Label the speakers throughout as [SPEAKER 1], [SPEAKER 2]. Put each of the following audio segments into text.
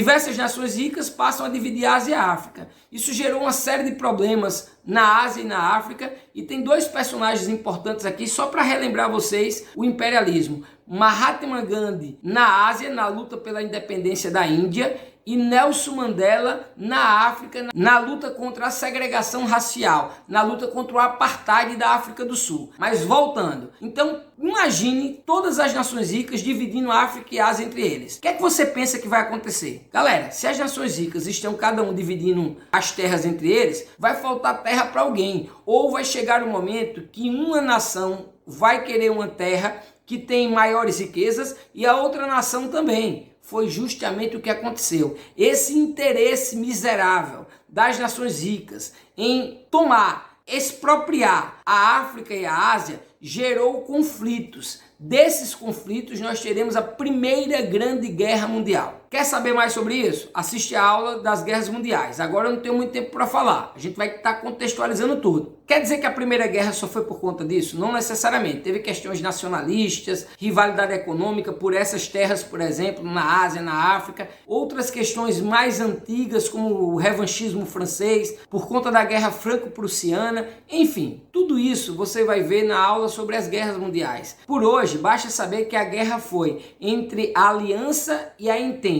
[SPEAKER 1] Diversas nações ricas passam a dividir a Ásia e a África. Isso gerou uma série de problemas na Ásia e na África, e tem dois personagens importantes aqui, só para relembrar vocês o imperialismo. Mahatma Gandhi na Ásia, na luta pela independência da Índia, e Nelson Mandela na África, na luta contra a segregação racial, na luta contra o apartheid da África do Sul. Mas voltando, então imagine todas as nações ricas dividindo a África e a Ásia entre eles. O que é que você pensa que vai acontecer? Galera, se as nações ricas estão cada um dividindo as terras entre eles, vai faltar terra para alguém, ou vai chegar um momento que uma nação vai querer uma terra que tem maiores riquezas e a outra nação também. Foi justamente o que aconteceu. Esse interesse miserável das nações ricas em tomar, expropriar a África e a Ásia gerou conflitos. Desses conflitos nós teremos a primeira grande guerra mundial. Quer saber mais sobre isso? Assiste a aula das guerras mundiais. Agora eu não tenho muito tempo para falar. A gente vai estar contextualizando tudo. Quer dizer que a Primeira Guerra só foi por conta disso? Não necessariamente. Teve questões nacionalistas, rivalidade econômica por essas terras, por exemplo, na Ásia, na África. Outras questões mais antigas, como o revanchismo francês, por conta da Guerra Franco-Prussiana. Enfim, tudo isso você vai ver na aula sobre as guerras mundiais. Por hoje, basta saber que a guerra foi entre a Aliança e a Entente.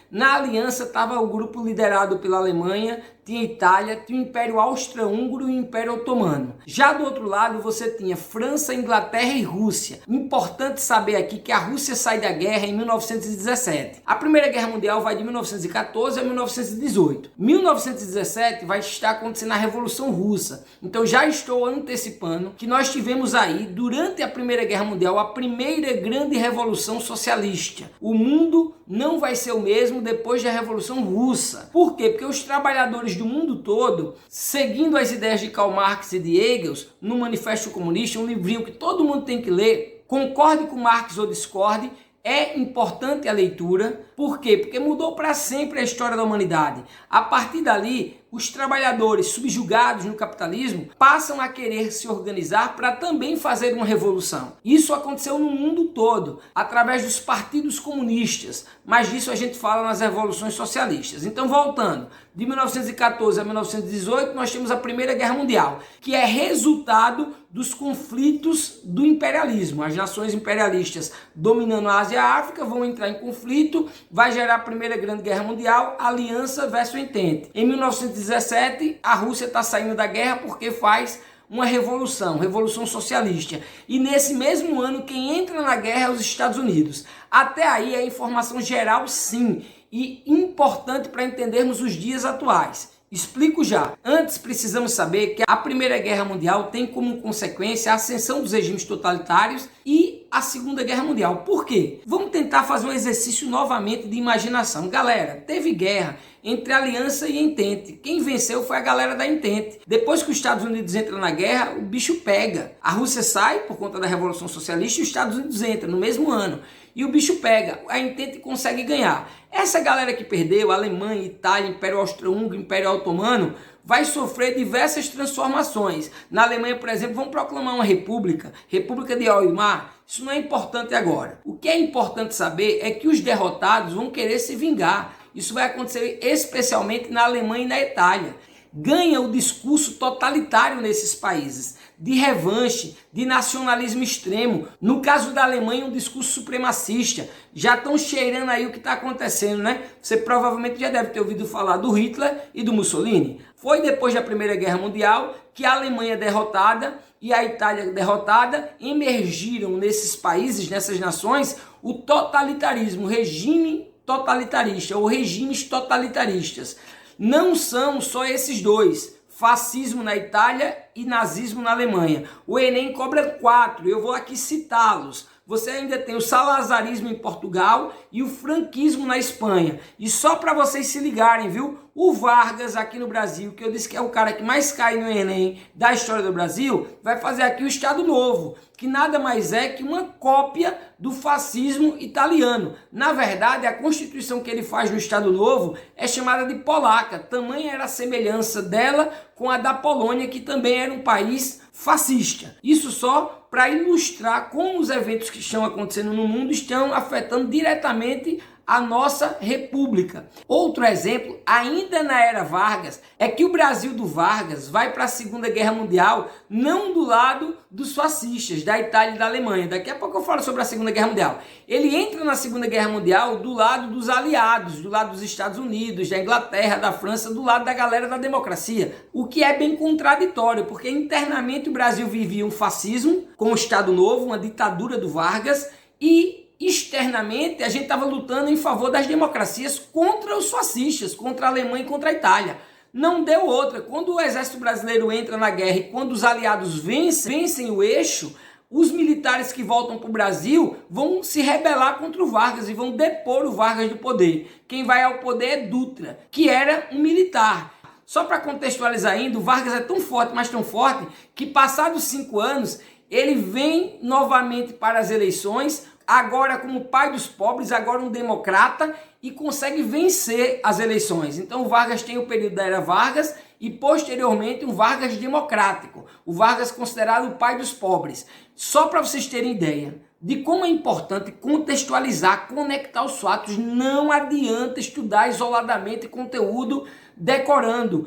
[SPEAKER 1] Na Aliança estava o grupo liderado pela Alemanha, tinha Itália, tinha o Império Austro-Húngaro e o Império Otomano. Já do outro lado você tinha França, Inglaterra e Rússia. Importante saber aqui que a Rússia sai da guerra em 1917. A Primeira Guerra Mundial vai de 1914 a 1918. 1917 vai estar acontecendo a Revolução Russa. Então já estou antecipando que nós tivemos aí, durante a Primeira Guerra Mundial, a primeira grande revolução socialista. O mundo não vai ser o mesmo depois da Revolução Russa. Por quê? Porque os trabalhadores do mundo todo, seguindo as ideias de Karl Marx e de Engels, no Manifesto Comunista, um livrinho que todo mundo tem que ler, concorde com Marx ou discorde, é importante a leitura. Por quê? Porque mudou para sempre a história da humanidade. A partir dali, os trabalhadores subjugados no capitalismo passam a querer se organizar para também fazer uma revolução. Isso aconteceu no mundo todo, através dos partidos comunistas, mas disso a gente fala nas revoluções socialistas. Então, voltando, de 1914 a 1918, nós temos a Primeira Guerra Mundial, que é resultado dos conflitos do imperialismo. As nações imperialistas dominando a Ásia e a África vão entrar em conflito, vai gerar a Primeira Grande Guerra Mundial, Aliança versus Entente. Em 1917, a Rússia está saindo da guerra porque faz uma revolução socialista. E nesse mesmo ano, quem entra na guerra é os Estados Unidos. Até aí é informação geral, sim, e importante para entendermos os dias atuais. Explico já. Antes precisamos saber que a Primeira Guerra Mundial tem como consequência a ascensão dos regimes totalitários e a Segunda Guerra Mundial. Por quê? Vamos tentar fazer um exercício novamente de imaginação. Galera, teve guerra entre Aliança e Entente. Quem venceu foi a galera da Entente. Depois que os Estados Unidos entram na guerra, o bicho pega. A Rússia sai por conta da Revolução Socialista e os Estados Unidos entram no mesmo ano. E o bicho pega. A Entente consegue ganhar. Essa galera que perdeu, Alemanha, Itália, Império Austro-Húngaro, Império Otomano, vai sofrer diversas transformações. Na Alemanha, por exemplo, vão proclamar uma república, República de Weimar. Isso não é importante agora. O que é importante saber é que os derrotados vão querer se vingar. Isso vai acontecer especialmente na Alemanha e na Itália. Ganha o discurso totalitário nesses países, de revanche, de nacionalismo extremo. No caso da Alemanha, um discurso supremacista. Já estão cheirando aí o que está acontecendo, né? Você provavelmente já deve ter ouvido falar do Hitler e do Mussolini. Foi depois da Primeira Guerra Mundial que a Alemanha derrotada e a Itália derrotada emergiram nesses países, nessas nações, o totalitarismo, o regime totalitarista ou regimes totalitaristas. Não são só esses dois, fascismo na Itália e nazismo na Alemanha. O Enem cobra 4, eu vou aqui citá-los. Você ainda tem o salazarismo em Portugal e o franquismo na Espanha. E só para vocês se ligarem, viu? O Vargas aqui no Brasil, que eu disse que é o cara que mais cai no Enem da história do Brasil, vai fazer aqui o Estado Novo, que nada mais é que uma cópia do fascismo italiano. Na verdade, a Constituição que ele faz no Estado Novo é chamada de polaca. Tamanha era a semelhança dela com a da Polônia, que também era um país fascista. Isso só para ilustrar como os eventos que estão acontecendo no mundo estão afetando diretamente a nossa república. Outro exemplo, ainda na era Vargas, é que o Brasil do Vargas vai para a Segunda Guerra Mundial não do lado dos fascistas, da Itália e da Alemanha. Daqui a pouco eu falo sobre a Segunda Guerra Mundial. Ele entra na Segunda Guerra Mundial do lado dos aliados, do lado dos Estados Unidos, da Inglaterra, da França, do lado da galera da democracia. O que é bem contraditório, porque internamente o Brasil vivia um fascismo com o Estado Novo, uma ditadura do Vargas, e externamente a gente estava lutando em favor das democracias contra os fascistas, contra a Alemanha e contra a Itália. Não deu outra. Quando o exército brasileiro entra na guerra e quando os aliados vencem o eixo, os militares que voltam para o Brasil vão se rebelar contra o Vargas e vão depor o Vargas do poder. Quem vai ao poder é Dutra, que era um militar. Só para contextualizar ainda, o Vargas é tão forte, mas tão forte, que passados 5 anos, ele vem novamente para as eleições, agora como pai dos pobres, agora um democrata, e consegue vencer as eleições. Então o Vargas tem o período da era Vargas e posteriormente um Vargas democrático, o Vargas considerado o pai dos pobres. Só para vocês terem ideia de como é importante contextualizar, conectar os fatos, não adianta estudar isoladamente conteúdo decorando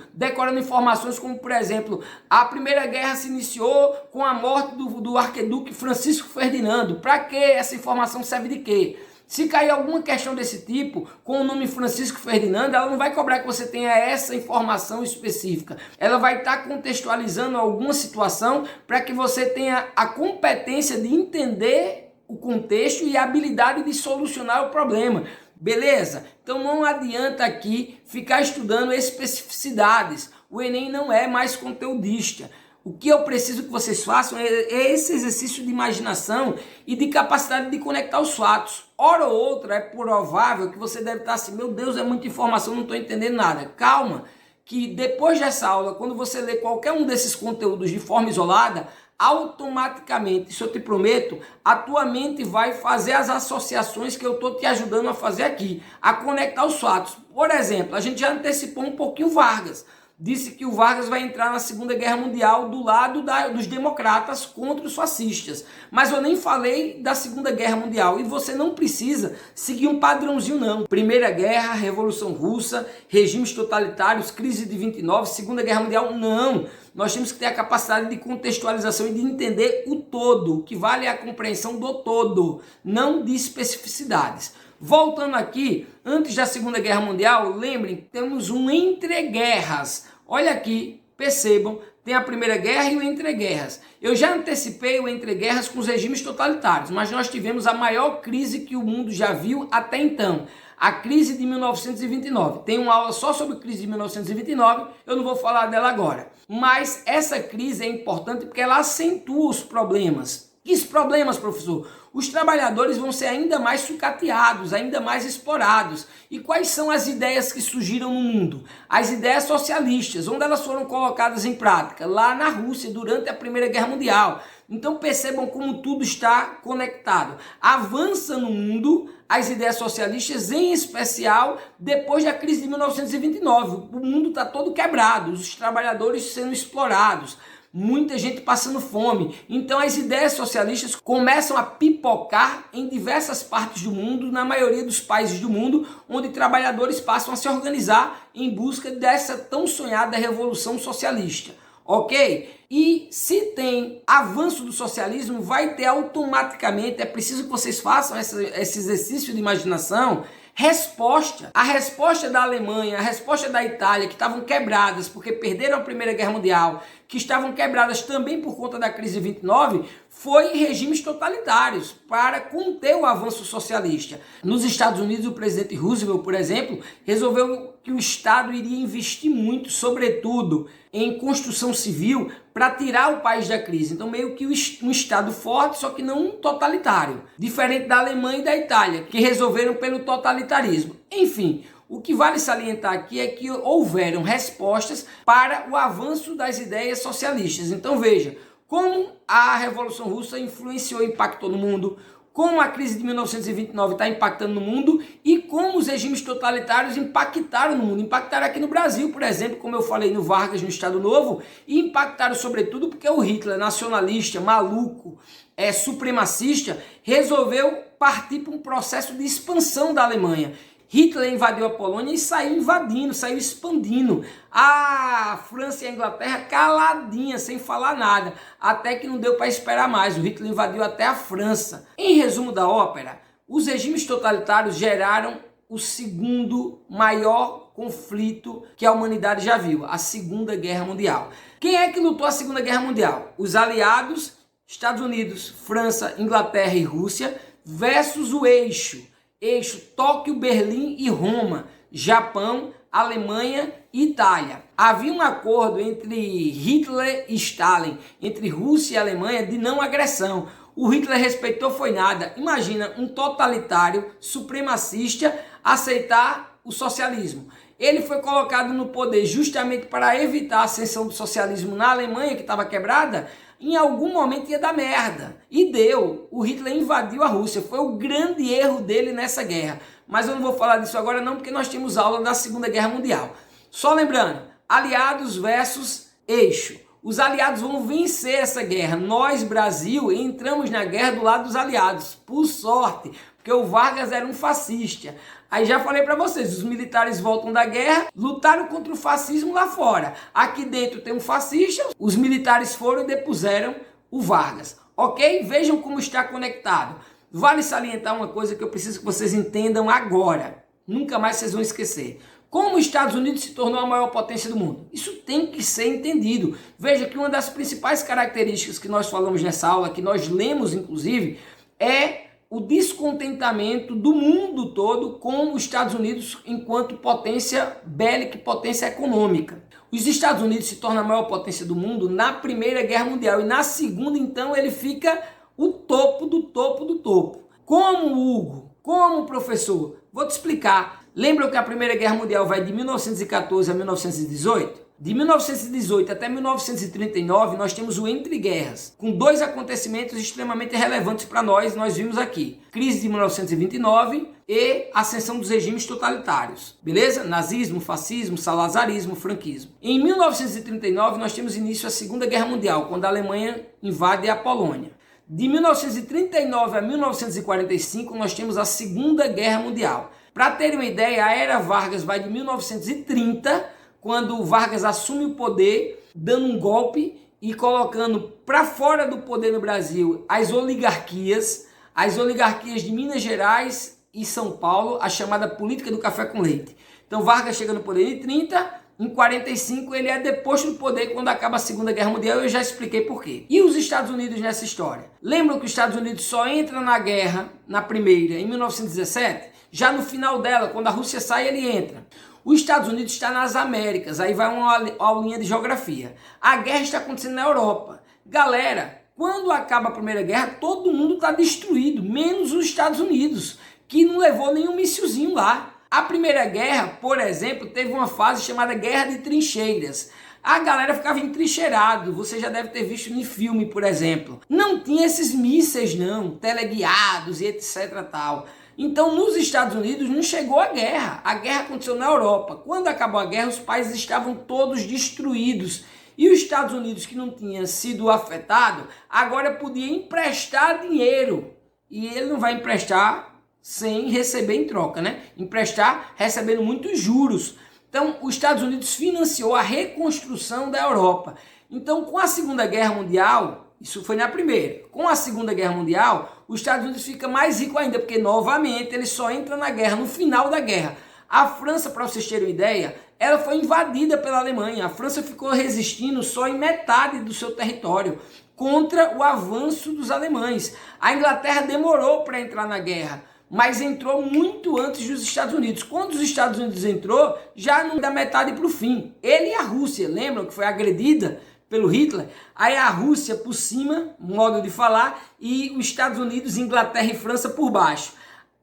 [SPEAKER 1] informações como, por exemplo, a Primeira Guerra se iniciou com a morte do arquiduque Francisco Ferdinando. Para que essa informação serve de quê? Se cair alguma questão desse tipo, com o nome Francisco Ferdinando, ela não vai cobrar que você tenha essa informação específica. Ela vai estar contextualizando alguma situação para que você tenha a competência de entender o contexto e a habilidade de solucionar o problema. Beleza? Então não adianta aqui ficar estudando especificidades. O Enem não é mais conteudista. O que eu preciso que vocês façam é esse exercício de imaginação e de capacidade de conectar os fatos. Hora ou outra é provável que você deve estar assim, meu Deus, é muita informação, não estou entendendo nada. Calma, que depois dessa aula, quando você ler qualquer um desses conteúdos de forma isolada, automaticamente, isso eu te prometo, a tua mente vai fazer as associações que eu estou te ajudando a fazer aqui, a conectar os fatos. Por exemplo, a gente já antecipou um pouquinho Vargas. Disse que o Vargas vai entrar na Segunda Guerra Mundial do lado dos democratas contra os fascistas. Mas eu nem falei da Segunda Guerra Mundial. E você não precisa seguir um padrãozinho, não. Primeira Guerra, Revolução Russa, regimes totalitários, crise de 29, Segunda Guerra Mundial, não. Nós temos que ter a capacidade de contextualização e de entender o todo. O que vale é a compreensão do todo, não de especificidades. Voltando aqui, antes da Segunda Guerra Mundial, lembrem, temos um entreguerras. Olha aqui, percebam, tem a Primeira Guerra e o entreguerras. Eu já antecipei o entreguerras com os regimes totalitários, mas nós tivemos a maior crise que o mundo já viu até então. A crise de 1929. Tem uma aula só sobre a crise de 1929, eu não vou falar dela agora. Mas essa crise é importante porque ela acentua os problemas. Que problemas, professor? Os trabalhadores vão ser ainda mais sucateados, ainda mais explorados. E quais são as ideias que surgiram no mundo? As ideias socialistas, onde elas foram colocadas em prática? Lá na Rússia, durante a Primeira Guerra Mundial. Então percebam como tudo está conectado. Avança no mundo as ideias socialistas, em especial depois da crise de 1929. O mundo está todo quebrado, os trabalhadores sendo explorados. Muita gente passando fome. Então as ideias socialistas começam a pipocar em diversas partes do mundo, na maioria dos países do mundo, onde trabalhadores passam a se organizar em busca dessa tão sonhada revolução socialista. Ok? E se tem avanço do socialismo, vai ter automaticamente, é preciso que vocês façam esse exercício de imaginação, resposta. A resposta da Alemanha, a resposta da Itália, que estavam quebradas porque perderam a Primeira Guerra Mundial, que estavam quebradas também por conta da crise de 29, foi regimes totalitários para conter o avanço socialista. Nos Estados Unidos, o presidente Roosevelt, por exemplo, resolveu que o Estado iria investir muito, sobretudo em construção civil, para tirar o país da crise. Então, meio que um Estado forte, só que não totalitário. Diferente da Alemanha e da Itália, que resolveram pelo totalitarismo. Enfim, o que vale salientar aqui é que houveram respostas para o avanço das ideias socialistas. Então, veja, como a Revolução Russa influenciou e impactou no mundo, como a crise de 1929 está impactando no mundo e como os regimes totalitários impactaram no mundo. Impactaram aqui no Brasil, por exemplo, como eu falei no Vargas, no Estado Novo, e impactaram sobretudo porque o Hitler, nacionalista, maluco, supremacista, resolveu partir para um processo de expansão da Alemanha. Hitler invadiu a Polônia e saiu invadindo, saiu expandindo. A França e a Inglaterra caladinha, sem falar nada, até que não deu para esperar mais. O Hitler invadiu até a França. Em resumo da ópera, os regimes totalitários geraram o segundo maior conflito que a humanidade já viu, a Segunda Guerra Mundial. Quem é que lutou a Segunda Guerra Mundial? Os aliados, Estados Unidos, França, Inglaterra e Rússia, versus o eixo Tóquio, Berlim e Roma, Japão, Alemanha e Itália. Havia um acordo entre Hitler e Stalin, entre Rússia e Alemanha, de não agressão. O Hitler respeitou foi nada. Imagina um totalitário, supremacista, aceitar o socialismo. Ele foi colocado no poder justamente para evitar a ascensão do socialismo na Alemanha, que estava quebrada. Em algum momento ia dar merda. E deu. O Hitler invadiu a Rússia. Foi o grande erro dele nessa guerra. Mas eu não vou falar disso agora não, porque nós temos aula da Segunda Guerra Mundial. Só lembrando, aliados versus eixo. Os aliados vão vencer essa guerra. Nós, Brasil, entramos na guerra do lado dos aliados. Por sorte, porque o Vargas era um fascista. Aí já falei para vocês, os militares voltam da guerra, lutaram contra o fascismo lá fora. Aqui dentro tem um fascista, os militares foram e depuseram o Vargas. Ok? Vejam como está conectado. Vale salientar uma coisa que eu preciso que vocês entendam agora. Nunca mais vocês vão esquecer. Como os Estados Unidos se tornou a maior potência do mundo? Isso tem que ser entendido. Veja que uma das principais características que nós falamos nessa aula, que nós lemos inclusive, é o descontentamento do mundo todo com os Estados Unidos enquanto potência bélica e potência econômica. Os Estados Unidos se tornam a maior potência do mundo na Primeira Guerra Mundial e na Segunda, então, ele fica o topo do topo do topo. Como, Hugo? Como, professor? Vou te explicar. Lembram que a Primeira Guerra Mundial vai de 1914 a 1918? De 1918 até 1939, nós temos o Entre Guerras, com dois acontecimentos extremamente relevantes para nós vimos aqui. Crise de 1929 e ascensão dos regimes totalitários. Beleza? Nazismo, fascismo, salazarismo, franquismo. Em 1939, nós temos início a Segunda Guerra Mundial, quando a Alemanha invade a Polônia. De 1939 a 1945, nós temos a Segunda Guerra Mundial. Para terem uma ideia, a era Vargas vai de 1930, quando o Vargas assume o poder, dando um golpe e colocando para fora do poder no Brasil as oligarquias de Minas Gerais e São Paulo, a chamada política do café com leite. Então Vargas chega no poder em 30, em 45 ele é deposto do poder quando acaba a Segunda Guerra Mundial, eu já expliquei por quê. E os Estados Unidos nessa história? Lembram que os Estados Unidos só entra na guerra, na primeira, em 1917? Já no final dela, quando a Rússia sai, ele entra. Os Estados Unidos está nas Américas, aí vai uma aulinha de geografia. A guerra está acontecendo na Europa. Galera, quando acaba a Primeira Guerra, todo mundo está destruído, menos os Estados Unidos, que não levou nenhum míssilzinho lá. A Primeira Guerra, por exemplo, teve uma fase chamada Guerra de Trincheiras. A galera ficava entrincheirado, você já deve ter visto em filme, por exemplo. Não tinha esses mísseis não, teleguiados e etc tal. Então, nos Estados Unidos não chegou a guerra aconteceu na Europa. Quando acabou a guerra, os países estavam todos destruídos. E os Estados Unidos, que não tinha sido afetado, agora podia emprestar dinheiro. E ele não vai emprestar sem receber em troca, né? Emprestar recebendo muitos juros. Então, os Estados Unidos financiou a reconstrução da Europa. Então, com a Segunda Guerra Mundial, isso foi na primeira. Com a Segunda Guerra Mundial, os Estados Unidos fica mais rico ainda, porque novamente ele só entra na guerra, no final da guerra. A França, para vocês terem uma ideia, ela foi invadida pela Alemanha. A França ficou resistindo só em metade do seu território contra o avanço dos alemães. A Inglaterra demorou para entrar na guerra, mas entrou muito antes dos Estados Unidos. Quando os Estados Unidos entrou, já não da metade para o fim. Ele e a Rússia, lembram que foi agredida pelo Hitler? Aí a Rússia por cima, modo de falar, e os Estados Unidos, Inglaterra e França por baixo.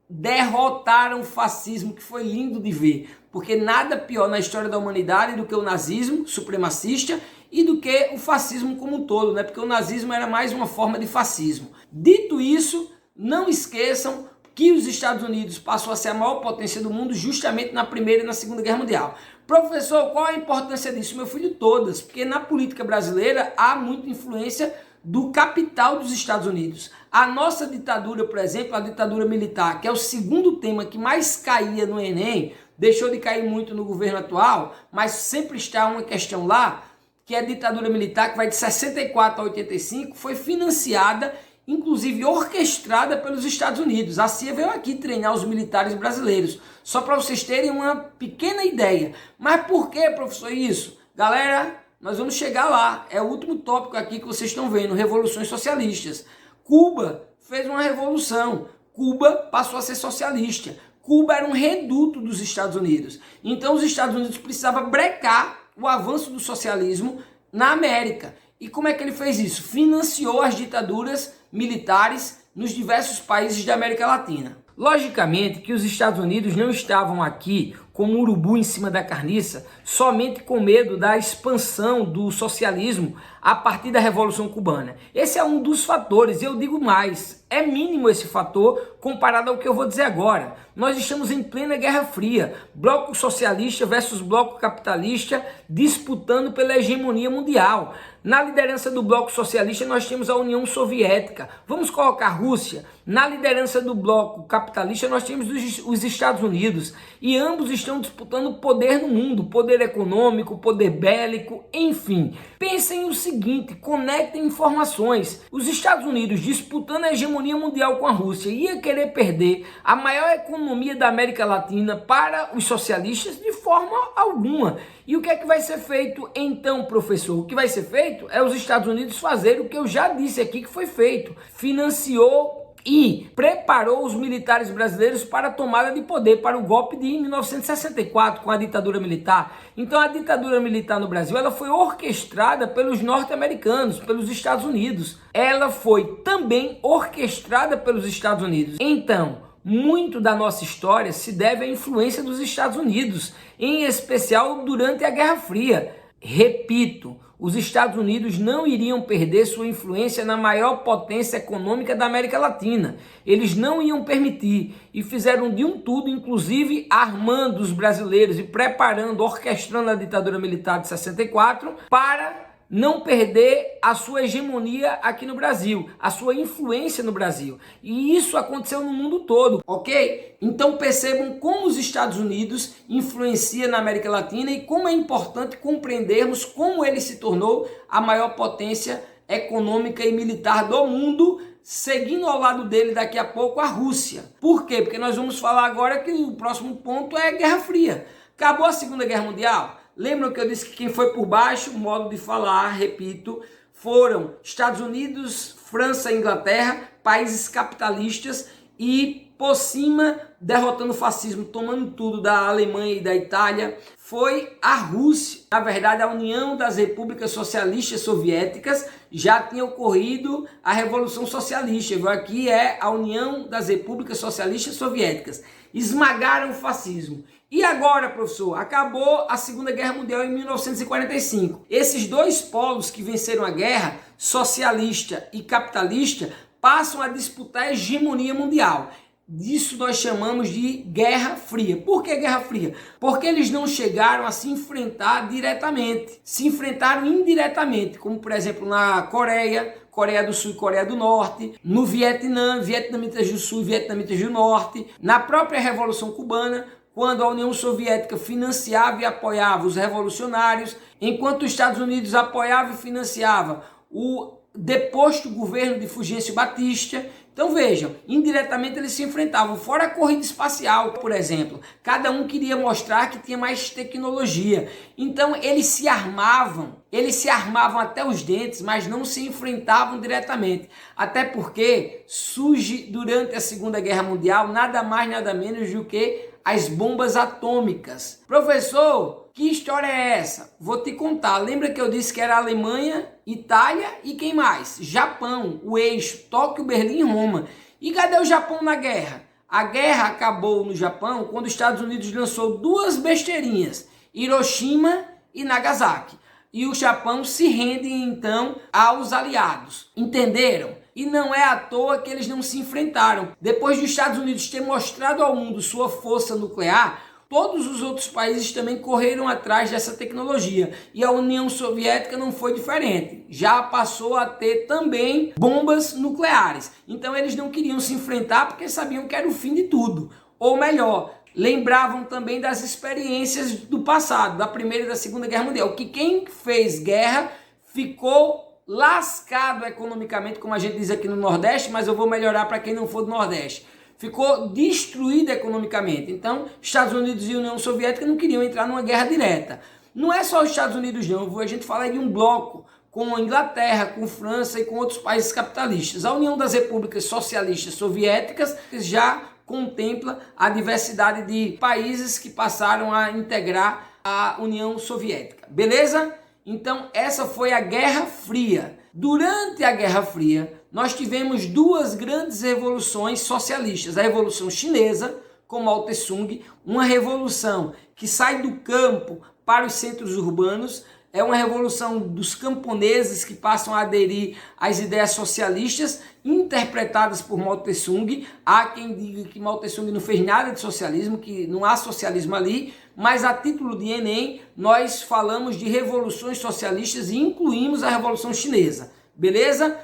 [SPEAKER 1] Derrotaram o fascismo, que foi lindo de ver, porque nada pior na história da humanidade do que o nazismo supremacista e do que o fascismo como um todo, né? Porque o nazismo era mais uma forma de fascismo. Dito isso, não esqueçam que os Estados Unidos passou a ser a maior potência do mundo justamente na Primeira e na Segunda Guerra Mundial. Professor, qual a importância disso? Meu filho, todas, porque na política brasileira há muita influência do capital dos Estados Unidos. A nossa ditadura, por exemplo, a ditadura militar, que é o segundo tema que mais caía no Enem, deixou de cair muito no governo atual, mas sempre está uma questão lá, que é a ditadura militar, que vai de 64 a 85, foi financiada, inclusive orquestrada pelos Estados Unidos. A CIA veio aqui treinar os militares brasileiros, só para vocês terem uma pequena ideia. Mas por que, professor, isso? Galera, nós vamos chegar lá, é o último tópico aqui que vocês estão vendo, revoluções socialistas. Cuba fez uma revolução, Cuba passou a ser socialista, Cuba era um reduto dos Estados Unidos, então os Estados Unidos precisavam brecar o avanço do socialismo na América. E como é que ele fez isso? Financiou as ditaduras militares nos diversos países da América Latina. Logicamente que os Estados Unidos não estavam aqui como um urubu em cima da carniça, somente com medo da expansão do socialismo a partir da Revolução Cubana. Esse é um dos fatores, eu digo mais, é mínimo esse fator comparado ao que eu vou dizer agora. Nós estamos em plena Guerra Fria, bloco socialista versus bloco capitalista disputando pela hegemonia mundial. Na liderança do bloco socialista nós temos a União Soviética, vamos colocar a Rússia. Na liderança do bloco capitalista nós temos os Estados Unidos, e ambos estão disputando poder no mundo, poder econômico, poder bélico, enfim. Pensem o seguinte, conectem informações. Os Estados Unidos disputando a hegemonia mundial com a Rússia ia querer perder a maior economia da América Latina para os socialistas de forma alguma. E o que é que vai ser feito então, professor? O que vai ser feito é os Estados Unidos fazer o que eu já disse aqui que foi feito. Financiou e preparou os militares brasileiros para a tomada de poder, para o golpe de 1964 com a ditadura militar. Então a ditadura militar no Brasil ela foi orquestrada pelos norte-americanos, pelos Estados Unidos. Ela foi também orquestrada pelos Estados Unidos. Então, muito da nossa história se deve à influência dos Estados Unidos, em especial durante a Guerra Fria. Repito, os Estados Unidos não iriam perder sua influência na maior potência econômica da América Latina. Eles não iam permitir e fizeram de um tudo, inclusive armando os brasileiros e preparando, orquestrando a ditadura militar de 64 para não perder a sua hegemonia aqui no Brasil, a sua influência no Brasil. E isso aconteceu no mundo todo, ok? Então percebam como os Estados Unidos influenciam na América Latina e como é importante compreendermos como ele se tornou a maior potência econômica e militar do mundo, seguindo ao lado dele daqui a pouco a Rússia. Por quê? Porque nós vamos falar agora que o próximo ponto é a Guerra Fria. Acabou a Segunda Guerra Mundial? Lembram que eu disse que quem foi por baixo, modo de falar, repito, foram Estados Unidos, França e Inglaterra, países capitalistas, e por cima, derrotando o fascismo, tomando tudo da Alemanha e da Itália, foi a Rússia. Na verdade, a União das Repúblicas Socialistas Soviéticas já tinha ocorrido a Revolução Socialista. Aqui é a União das Repúblicas Socialistas Soviéticas. Esmagaram o fascismo. E agora, professor, acabou a Segunda Guerra Mundial em 1945. Esses dois polos que venceram a guerra, socialista e capitalista, passam a disputar a hegemonia mundial. Disso nós chamamos de Guerra Fria. Por que Guerra Fria? Porque eles não chegaram a se enfrentar diretamente. Se enfrentaram indiretamente, como por exemplo na Coreia, Coreia do Sul e Coreia do Norte, no Vietnã, vietnamitas do Sul e vietnamitas do Norte, na própria Revolução Cubana, quando a União Soviética financiava e apoiava os revolucionários, enquanto os Estados Unidos apoiava e financiava o deposto governo de Fulgêncio Batista. Então vejam, indiretamente eles se enfrentavam, fora a corrida espacial, por exemplo. Cada um queria mostrar que tinha mais tecnologia. Então eles se armavam até os dentes, mas não se enfrentavam diretamente. Até porque surge durante a Segunda Guerra Mundial nada mais nada menos do que as bombas atômicas. Professor, que história é essa? Vou te contar. Lembra que eu disse que era Alemanha, Itália e quem mais? Japão, o eixo, Tóquio, Berlim e Roma. E cadê o Japão na guerra? A guerra acabou no Japão quando os Estados Unidos lançou duas besteirinhas, Hiroshima e Nagasaki. E o Japão se rende então aos aliados. Entenderam? E não é à toa que eles não se enfrentaram. Depois dos Estados Unidos ter mostrado ao mundo sua força nuclear, todos os outros países também correram atrás dessa tecnologia. E a União Soviética não foi diferente. Já passou a ter também bombas nucleares. Então eles não queriam se enfrentar porque sabiam que era o fim de tudo. Ou melhor, lembravam também das experiências do passado, da Primeira e da Segunda Guerra Mundial, que quem fez guerra ficou lascado economicamente, como a gente diz aqui no Nordeste, mas eu vou melhorar para quem não for do Nordeste. Ficou destruído economicamente. Então, Estados Unidos e União Soviética não queriam entrar numa guerra direta. Não é só os Estados Unidos não, a gente fala de um bloco com a Inglaterra, com França e com outros países capitalistas. A União das Repúblicas Socialistas Soviéticas já contempla a diversidade de países que passaram a integrar a União Soviética. Beleza? Então, essa foi a Guerra Fria. Durante a Guerra Fria, nós tivemos duas grandes revoluções socialistas. A Revolução Chinesa, com Mao Tse-tung, uma revolução que sai do campo para os centros urbanos, é uma revolução dos camponeses que passam a aderir às ideias socialistas interpretadas por Mao Tse-tung. Há quem diga que Mao Tse-tung não fez nada de socialismo, que não há socialismo ali, mas a título de Enem nós falamos de revoluções socialistas e incluímos a Revolução Chinesa, beleza?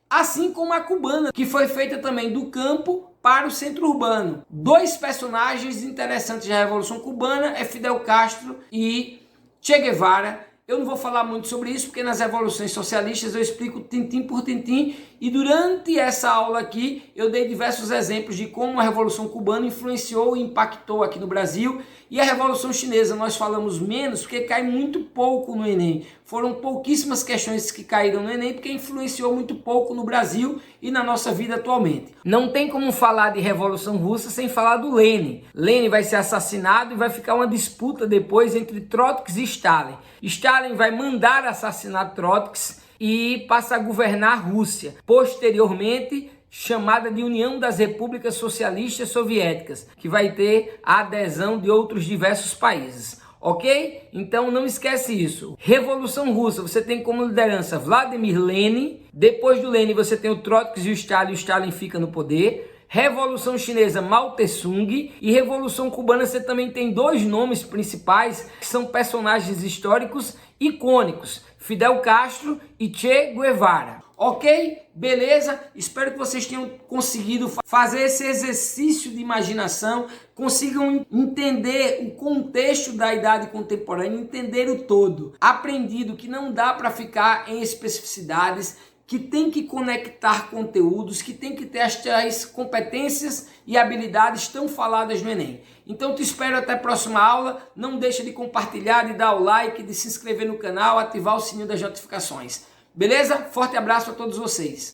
[SPEAKER 1] Assim como a cubana, que foi feita também do campo para o centro urbano. Dois personagens interessantes da Revolução Cubana é Fidel Castro e Che Guevara. Eu não vou falar muito sobre isso, porque nas revoluções socialistas eu explico tintim por tintim, e durante essa aula aqui eu dei diversos exemplos de como a Revolução Cubana influenciou e impactou aqui no Brasil, e a Revolução Chinesa nós falamos menos, porque cai muito pouco no Enem. Foram pouquíssimas questões que caíram no Enem, porque influenciou muito pouco no Brasil e na nossa vida atualmente. Não tem como falar de Revolução Russa sem falar do Lenin. Lenin vai ser assassinado e vai ficar uma disputa depois entre Trotsky e Stalin. Stalin vai mandar assassinar Trotsky e passa a governar a Rússia. Posteriormente, chamada de União das Repúblicas Socialistas Soviéticas, que vai ter a adesão de outros diversos países. Ok? Então não esquece isso. Revolução Russa, você tem como liderança Vladimir Lenin. Depois do Lenin você tem o Trotsky e o Stalin fica no poder. Revolução Chinesa, Mao Tse-tung. E Revolução Cubana você também tem dois nomes principais que são personagens históricos icônicos: Fidel Castro e Che Guevara. Ok? Beleza? Espero que vocês tenham conseguido fazer esse exercício de imaginação, consigam entender o contexto da idade contemporânea, entender o todo. Aprendido que não dá para ficar em especificidades, que tem que conectar conteúdos, que tem que ter as competências e habilidades tão faladas no Enem. Então te espero até a próxima aula. Não deixa de compartilhar, de dar o like, de se inscrever no canal, ativar o sininho das notificações. Beleza? Forte abraço a todos vocês.